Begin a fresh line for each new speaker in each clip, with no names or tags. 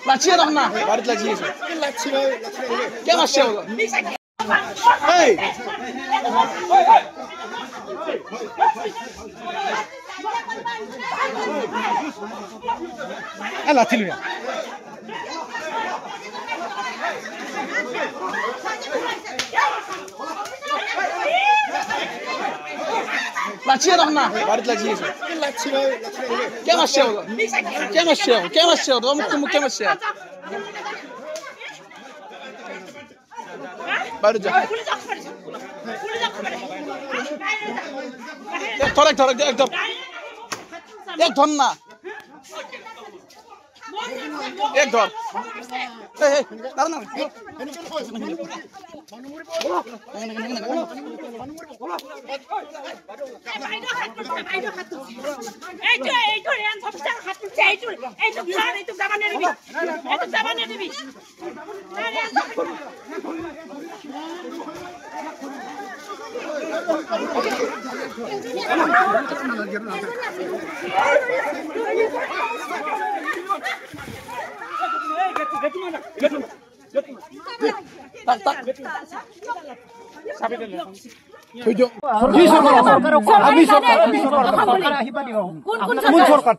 লাচিয়ে রাখ না বাড়িতে লাচিয়েছে কে মারছে ওগুলো এই লাঠি লুয়া লাচিয়ে রাখ না বাড়িতে লাচিয়েছে কে মারছে ওগুলো কে মারছে ওগুলো মুখ কে মারছে বাড়ি যা এক ধর না এক ধর দাঁড়া না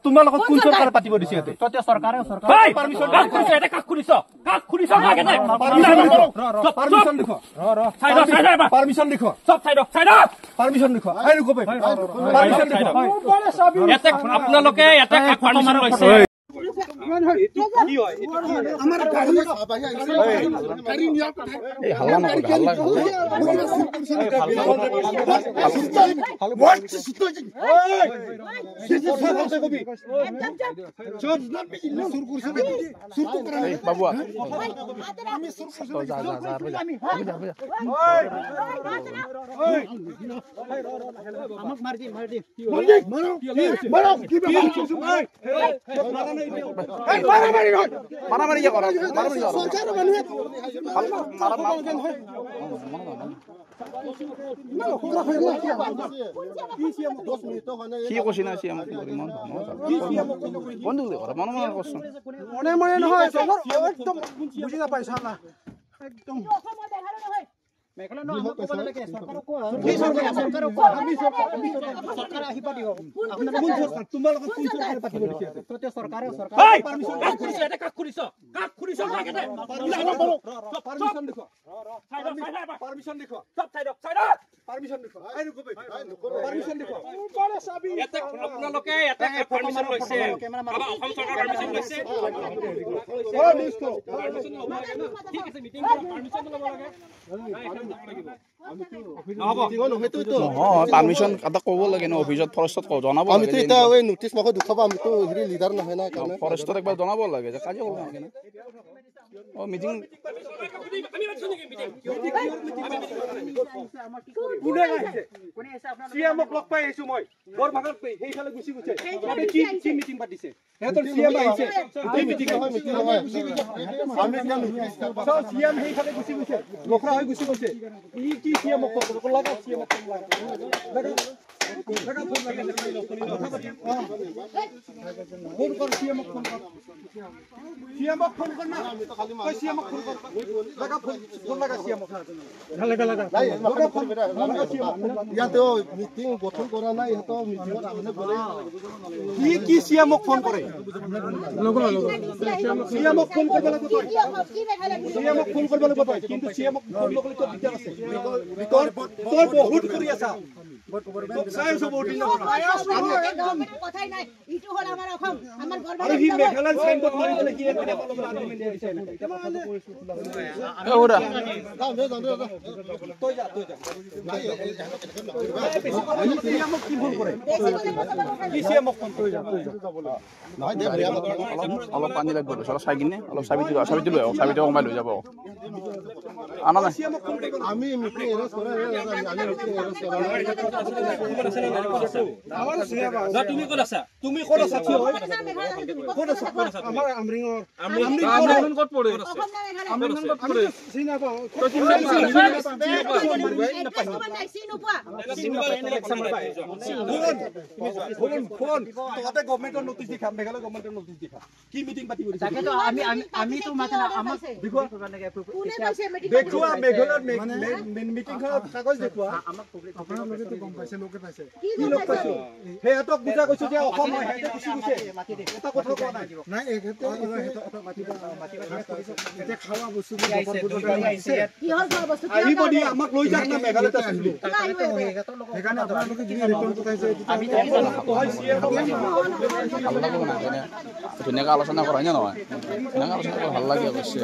তোমালোকক কোন চৰকাৰে পাতিব দিছে চৰকাৰে আপোনালোকে মারামারি কি কৈছি না বন্ধু মনে করছেন মনে নহয় একদম বুঝি নাপাইছা না একদম পারমিশন কথা কব লাগে না অফিসত ফরেষ্টত জনাব আমি তো এটা ওই নোটিস মাখো দুখাবা আমি তো হিৰি লিডার নহয় না কারণে ফরেষ্টত একবার জনাব লাগে যে কাজে করব না ও মিটিং কোনে আছে সিএমক লগ পাই আইছো মই বৰ ভাগত সেইফালে গুছি গৈছে কি মিটিং পাতিছে হেতৰ সিএম আহিছে কি মিটিং হয় আমি সব সিএম সেইফালে গুছি গৈছে লখৰা হৈ গুছি গৈছে কি সিএমক লগা সিএমক লগা ফোন কর সিএমক ফোন কর সিএমক ফোন কর না কই সিএমক ফোন কর লাগা ফোন লাগা সিএমক লাগা লাগা ফোন বেটা ইয়াতে মিটিং গঠন করা নাই এত মিটিংত আমনে বলে কি সিএমক ফোন করে লগা সিএমক ফোন করব লাগব তো সিএমক ফোন করব লাগব তো কিন্তু সিএমক ফোন লগলে তো দিগদার আছে তোর বহুত কৰি আছা সাই সব ওটি না কথাই নাই ইটো হল আমার অসম আমার গর্ব আর হি মেঘালয় সাইন তো মারি বলে কি এটা আর্গুমেন্ট দিছে না এটা কথা তো কইছো ওরা তো যা সিএমক কি ফোন করে কি সিএমক ফোন করে যা নাই দে অলপ পানি লাগবে সরা সাই কিনে অলপ সাবি দিলো সাবিটা কমাই লৈ যাব আনা না সিএমক ফোন করে আমি মিটিং এরেঞ্জ করে আমি মিটিং এরেঞ্জ করা
তুমি ক'ত আছা?
তুমি ক'ত আছা? থিয় হৈ ক'ত আছা? আমাৰ আমৰিঙৰ
আমৰিং ক'ত পৰে?
আমৰিং ক'ত পৰে? চিনি নাপাওঁ। তহঁতে গভৰ্ণমেণ্টৰ নটিচ দিখা, মেঘালয় গভৰ্ণমেণ্টৰ নটিচ দিখা। কি মিটিং পাতি কৰিছে?
আমিতো মাতে না আমাক
দেখুৱা মেঘালয়ৰ মিটিংখনত কাগজ দেখুৱা। আপোনালোকেতো গম পাইছে, লোকে পাইছে। কি লোক পাইছে? সিহঁতক বুজা কৈছো যে অসম হয়, সিহঁতে গুচি গৈছে। এটা কথা কোৱা নাই। নাই এখেতে এতিয়া খোৱা বস্তুবোৰ আহিব দিয়ে, আমাক লৈ যাওক না মেঘালয়ত আহিব। সেইকাৰণে আপোনালোকে যি ৰিপৰ্ট পঠাইছে
ধুনীয়াকৈ আলোচনা কৰা হয় নে নহয়? ধুনীয়াকৈ আলোচনা কৰি ভাল লাগে অৱশ্যে।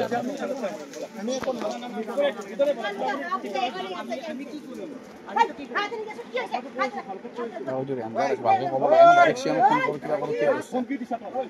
ভালকৈ ক'ব লাগে, ডাইৰেক্ট চিএমক ফোন কৰি কিবা কৰোঁ।